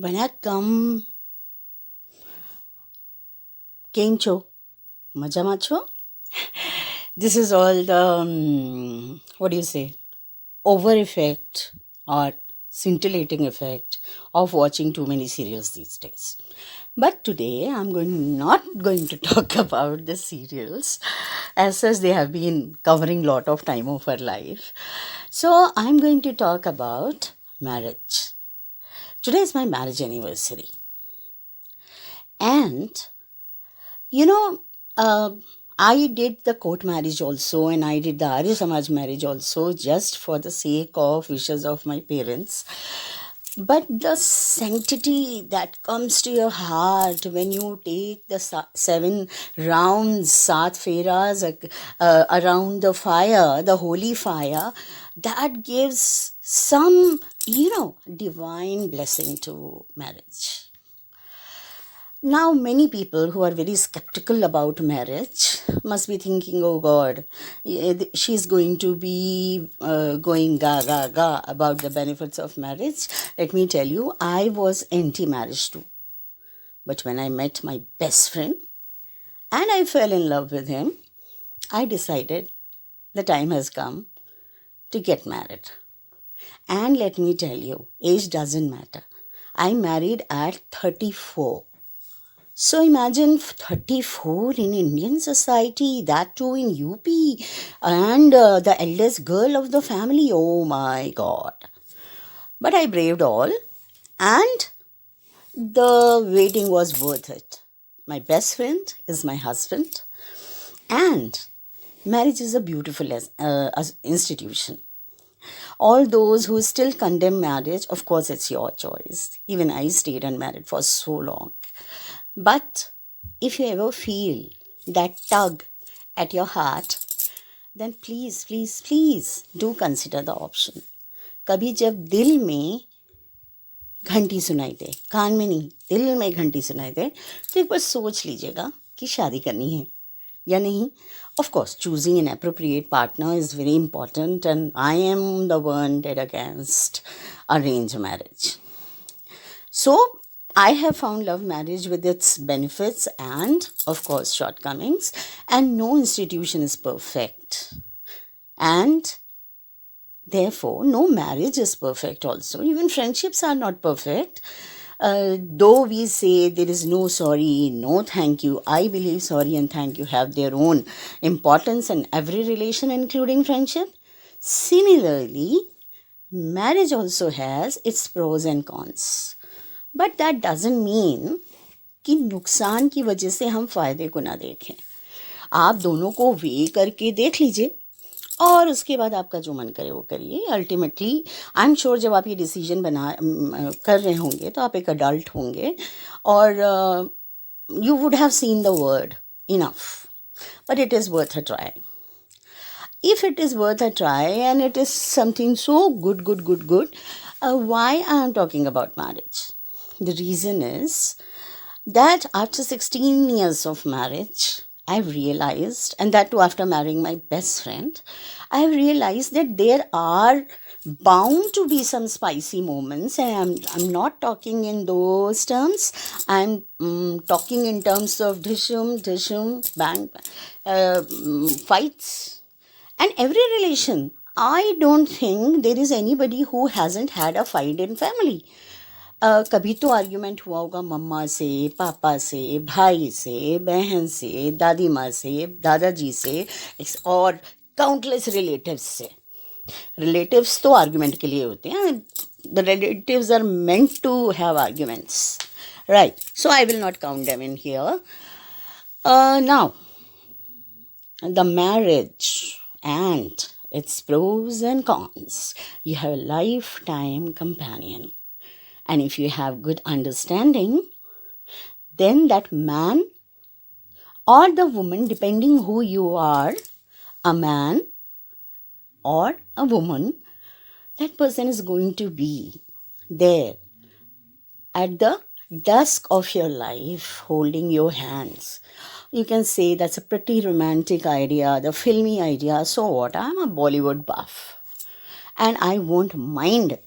વણકમ કેમ છો મજામાં છો? This is all the what do you say, over effect or scintillating effect of watching too many serials these days. But today I'm not going to talk about the serials, as such they have been covering lot of time of our life. So I'm going to talk about marriage. Today is my marriage anniversary. And you know, I did the court marriage also, and I did the Arya Samaj marriage also, just for the sake of wishes of my parents. But the sanctity that comes to your heart when you take the 7 rounds, Sat Feras around the fire, the holy fire, that gives some, divine blessing to marriage. Now, many people who are very skeptical about marriage must be thinking, oh God, she's going to be going ga about the benefits of marriage. Let me tell you, I was anti-marriage too. But when I met my best friend and I fell in love with him, I decided the time has come to get married. And let me tell you, age doesn't matter. I married at 34. So imagine 34 in Indian society, that too in UP, and the eldest girl of the family. Oh my God. But I braved all, and the waiting was worth it. My best friend is my husband, and marriage is a beautiful institution. All those who still condemn marriage, of course, it's your choice. Even I stayed unmarried for so long. But if you ever feel that tug at your heart, then please, please, please do consider the option. कभी जब दिल में घंटी सुनाई दे, कान में नहीं, दिल में घंटी सुनाई दे, तो एक बार सोच लीजिएगा कि शादी करनी है या नहीं. Of course, choosing an appropriate partner is very important, and I am the one dead against arranged marriage. So, I have found love marriage with its benefits and, of course, shortcomings, and no institution is perfect. And therefore, no marriage is perfect also. Even friendships are not perfect. Though we say there is no sorry, no thank you, I believe sorry and thank you have their own importance in every relation, including friendship. Similarly, marriage also has its pros and cons. But that doesn't mean कि नुकसान की वजह से हम फ़ायदे को ना देखें. आप दोनों को वे करके देख लीजिए और उसके बाद आपका जो मन करे वो करिए. अल्टीमेटली आई एम श्योर जब आप ये डिसीजन कर रहे होंगे तो आप एक अडल्ट होंगे और you would have seen the world enough, but it is worth a try. If it is worth a try and it is something so good, why I am talking about marriage? The reason is that after 16 years of marriage, I've realized, and that too after marrying my best friend, I've realized that there are bound to be some spicy moments, and I'm not talking in those terms. I'm talking in terms of dishum, bang, fights. And every relation, I don't think there is anybody who hasn't had a fight in family. कभी तो argument हुआ होगा मम्मा से, पापा से, भाई से, बहन से, दादी माँ से, दादाजी से, और काउंटलेस रिलेटिव्स से. रिलेटिव्स तो आर्ग्यूमेंट के लिए होते हैं. The relatives are meant to have arguments, right? So I will not count them in here. Now the marriage and its pros and cons. You have a lifetime companion. And if you have good understanding, then that man or the woman, depending who you are, a man or a woman, that person is going to be there at the dusk of your life, holding your hands, You can say that's a pretty romantic idea, the filmy idea. So what? I'm a Bollywood buff. And I won't mind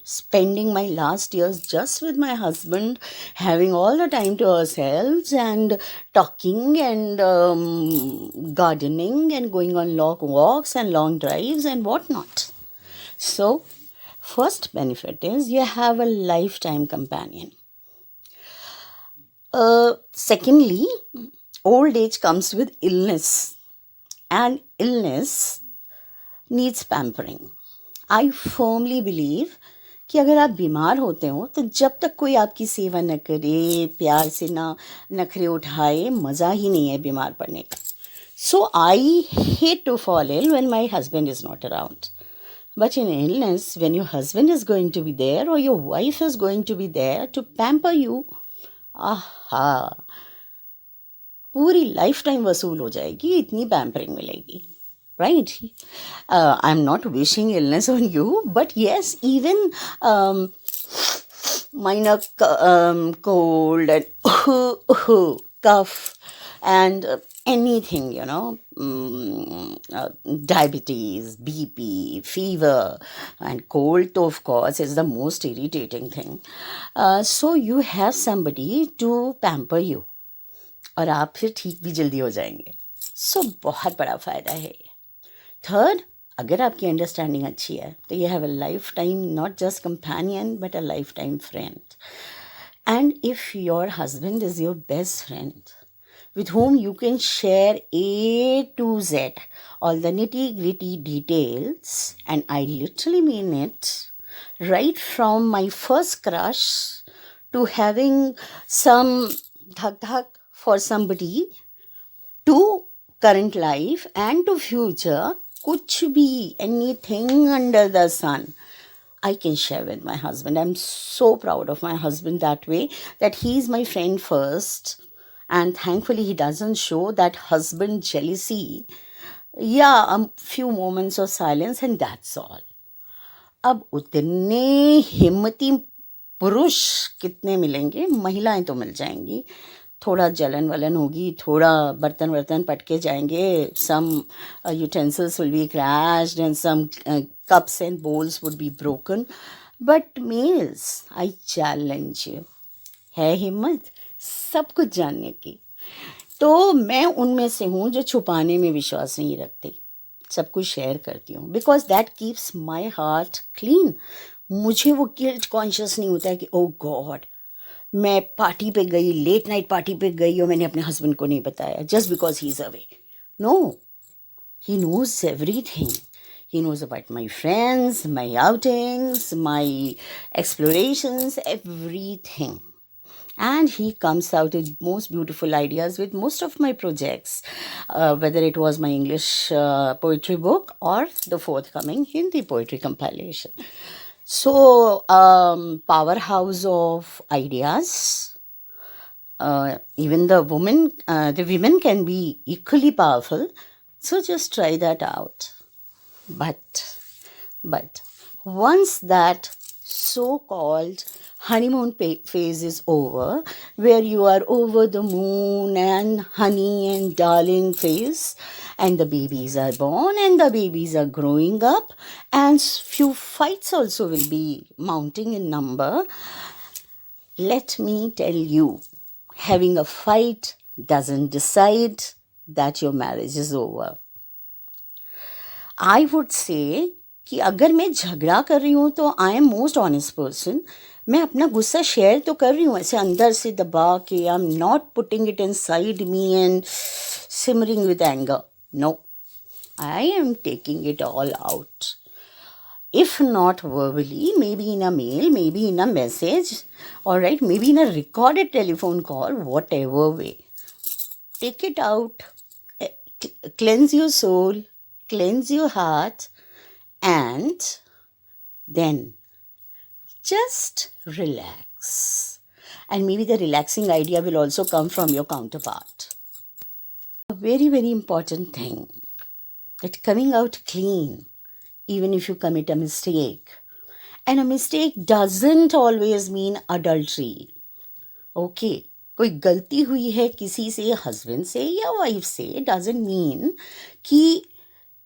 spending my last years just with my husband, having all the time to ourselves and talking and gardening and going on long walks and long drives and whatnot. So, first benefit is you have a lifetime companion. Secondly, old age comes with illness, and illness needs pampering. I firmly believe कि अगर आप बीमार होते हो तो जब तक कोई आपकी सेवा न करे, प्यार से ना नखरे उठाए, मज़ा ही नहीं है बीमार पड़ने का. So I hate to fall ill when my husband is not around. But in illness, when your husband is going to be there or your wife is going to be there to pamper you, aha, पूरी life time वसूल हो जाएगी, इतनी pampering मिलेगी. Right? I'm not wishing illness on you, but yes, even minor cold and cough and anything, diabetes, BP, fever, and cold, though, of course, is the most irritating thing. So you have somebody to pamper you. और आप फिर ठीक भी जल्दी हो जाएंगे. सो बहुत बड़ा फ़ायदा है. थर्ड, अगर आपकी अंडरस्टैंडिंग अच्छी है तो you have a life time not just companion but a life time friend. And if your husband is your best friend with whom you can share A to Z, all the nitty-gritty details, and I literally mean it, right from my first crush to having some dhak-dhak for somebody to current life and to future, kuch bhi, anything under the sun, I can share with my husband. I'm so proud of my husband that way, that he's my friend first. And thankfully, he doesn't show that husband jealousy. Yeah, a few moments of silence and that's all. अब उतने हिम्मती पुरुष कितने मिलेंगे? महिलाएं तो मिल जाएंगी. थोड़ा जलन वलन होगी, थोड़ा बर्तन वर्तन पटके जाएंगे, some utensils will be crashed and some cups and bowls would be broken. But males, I challenge you, है हिम्मत सब कुछ जानने की. तो मैं उनमें से हूँ जो छुपाने में विश्वास नहीं रखती, सब कुछ शेयर करती हूँ, because that keeps my heart clean. मुझे वो गिल्ट कॉन्शियस नहीं होता है कि ओ गॉड मैं पार्टी पे गई, लेट नाइट पार्टी पे गई और मैंने अपने हस्बैंड को नहीं बताया just because he is away. No, he knows everything. He knows about my friends, my outings, my explorations, everything. And he comes out with most beautiful ideas with most of my projects, whether it was my English poetry book or the forthcoming Hindi poetry compilation. So, powerhouse of ideas. Even the women can be equally powerful. So just try that out. But once that so-called honeymoon phase is over, where you are over the moon and honey and darling phase, and the babies are born and the babies are growing up, and few fights also will be mounting in number, let me tell you, having a fight doesn't decide that your marriage is over. I would say कि अगर मैं झगड़ा कर रही हूँ तो I am most honest person. मैं अपना गुस्सा शेयर तो कर रही हूँ ऐसे अंदर से दबा के. I am not putting it inside me and simmering with anger. No, I am taking it all out. If not verbally, maybe in a mail, maybe in a message, all right, maybe in a recorded telephone call, whatever way. Take it out, cleanse your soul, cleanse your heart, and then just relax. And maybe the relaxing idea will also come from your counterpart. A very, very important thing, that coming out clean, even if you commit a mistake. And a mistake doesn't always mean adultery. Okay, कोई गलती हुई है किसी से, husband से या wife से, doesn't mean कि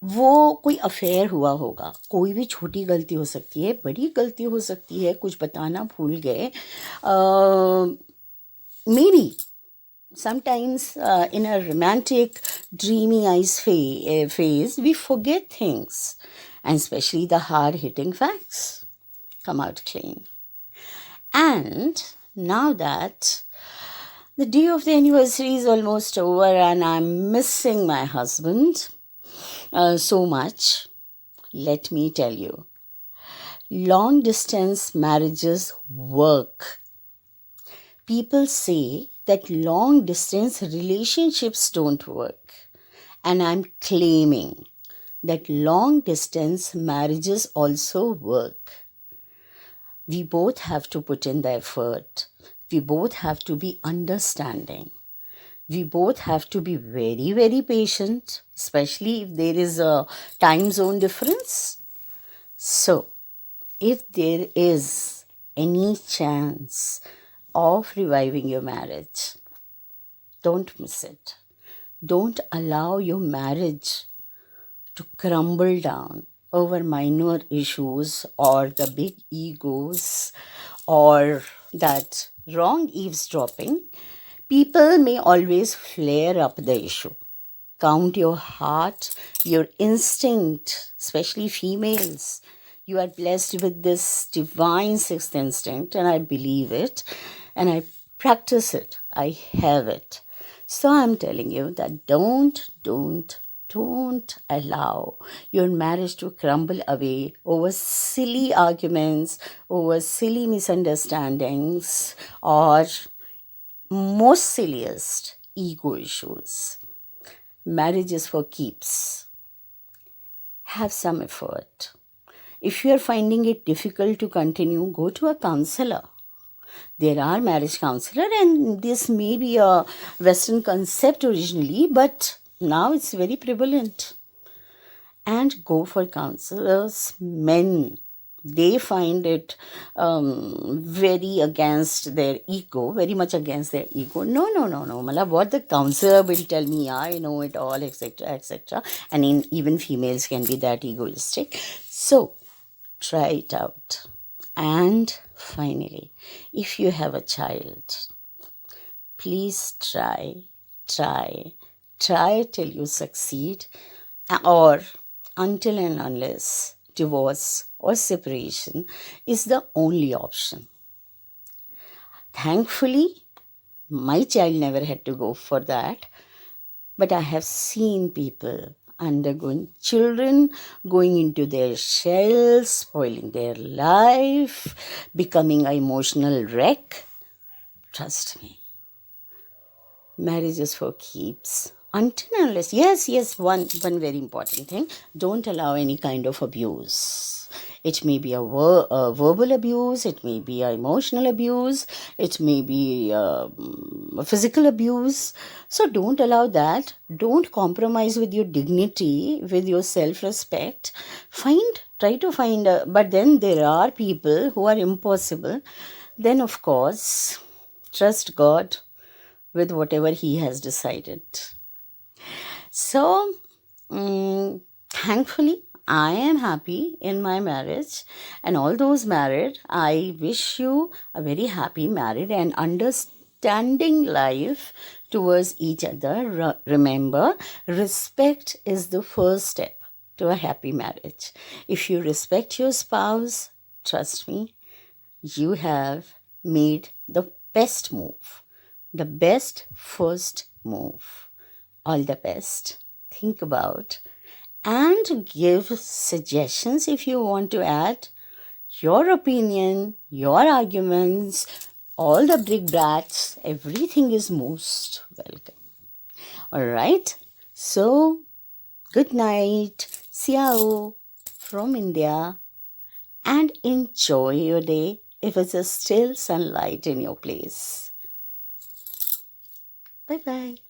वो कोई अफेयर हुआ होगा. कोई भी छोटी गलती हो सकती है, बड़ी गलती हो सकती है, कुछ बताना भूल गए. May be sometimes in a romantic dreamy eyes phase we forget things, and especially the hard hitting facts come out clean. And now that the day of the anniversary is almost over and I'm missing my husband so much, let me tell you, long distance marriages work. People say that long distance relationships don't work, and I'm claiming that long distance marriages also work. We both have to put in the effort. We both have to be understanding. We both have to be very, very patient, especially if there is a time zone difference. So, if there is any chance of reviving your marriage, don't miss it. Don't allow your marriage to crumble down over minor issues or the big egos or that wrong eavesdropping. People may always flare up the issue. Count your heart, your instinct, especially females. You are blessed with this divine sixth instinct, and I believe it, and I practice it. I have it. So I'm telling you that don't allow your marriage to crumble away over silly arguments, over silly misunderstandings, or most silliest ego issues. Marriage is for keeps. Have some effort. If you are finding it difficult to continue, go to a counselor. There are marriage counselors, and this may be a Western concept originally, but now it's very prevalent. And go for counselors. Men, they find it very against their ego, very much against their ego. No. Malab, what the counselor will tell me, I know it all, etc., etc. And even females can be that egoistic. So, try it out. And finally, if you have a child, please try till you succeed, or until and unless divorce or separation is the only option. Thankfully, my child never had to go for that, but I have seen people undergoing, children going into their shells, spoiling their life, becoming an emotional wreck. Trust me, marriage is for keeps. Until and unless, yes, one very important thing, don't allow any kind of abuse. It may be a verbal abuse, it may be an emotional abuse, it may be a physical abuse. So don't allow that. Don't compromise with your dignity, with your self-respect. Try to find, but then there are people who are impossible. Then, of course, trust God with whatever He has decided. So, thankfully, I am happy in my marriage, and all those married, I wish you a very happy married and understanding life towards each other. Remember, respect is the first step to a happy marriage. If you respect your spouse, trust me, you have made the best move, the best first move. All the best. Think about and give suggestions if you want to add your opinion, your arguments, all the brickbats. Everything is most welcome. All right. So, good night. Ciao from India, and enjoy your day if it's a still sunlight in your place. Bye-bye.